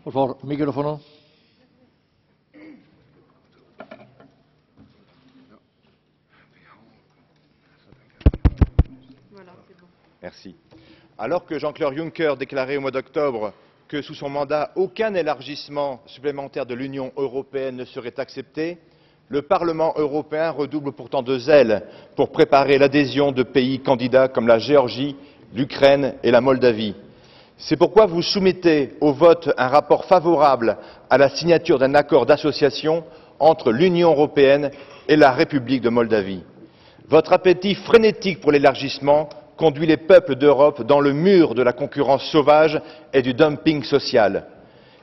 Por favor, micrófono. Merci. Alors que Jean-Claude Juncker déclarait au mois d'octobre que sous son mandat, aucun élargissement supplémentaire de l'Union européenne ne serait accepté, le Parlement européen redouble pourtant de zèle pour préparer l'adhésion de pays candidats comme la Géorgie, l'Ukraine et la Moldavie. C'est pourquoi vous soumettez au vote un rapport favorable à la signature d'un accord d'association entre l'Union européenne et la République de Moldavie. Votre appétit frénétique pour l'élargissement conduit les peuples d'Europe dans le mur de la concurrence sauvage et du dumping social.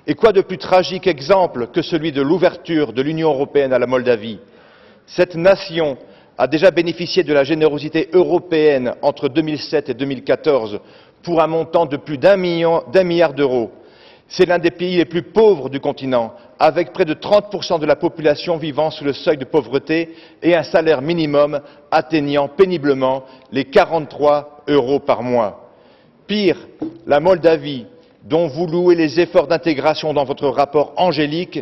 Et quoi de plus tragique exemple que celui de l'ouverture de l'Union européenne à la Moldavie? Cette nation a déjà bénéficié de la générosité européenne entre 2007 et 2014 pour un montant de plus d'un milliard d'euros. C'est l'un des pays les plus pauvres du continent, avec près de 30% de la population vivant sous le seuil de pauvreté et un salaire minimum atteignant péniblement les 43 € par mois. Pire, la Moldavie, dont vous louez les efforts d'intégration dans votre rapport angélique,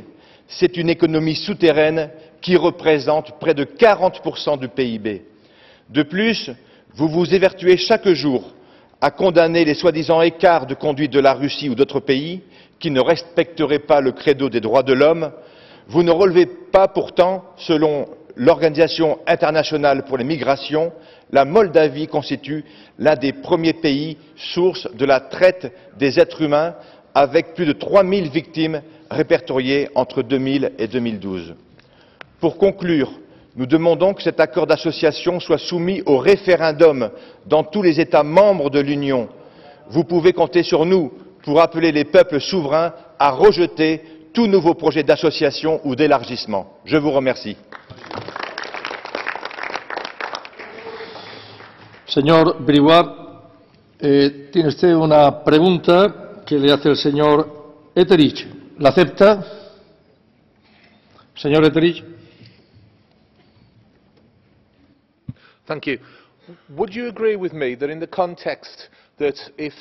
c'est une économie souterraine qui représente près de 40% du PIB. De plus, vous vous évertuez chaque jour à condamner les soi-disant écarts de conduite de la Russie ou d'autres pays qui ne respecteraient pas le credo des droits de l'homme. Vous ne relevez pas pourtant, selon l'Organisation internationale pour les migrations, la Moldavie constitue l'un des premiers pays source de la traite des êtres humains, avec plus de 3000 victimes répertoriées entre 2000 et 2012. Pour conclure, nous demandons que cet accord d'association soit soumis au référendum dans tous les États membres de l'Union. Vous pouvez compter sur nous pour appeler les peuples souverains à rejeter tout nouveau projet d'association ou d'élargissement. Je vous remercie. Señor Briouat, tiene usted una pregunta que le hace el señor Etheridge. ¿La acepta? Señor Etheridge. Thank you. Would you agree with me that in the context that if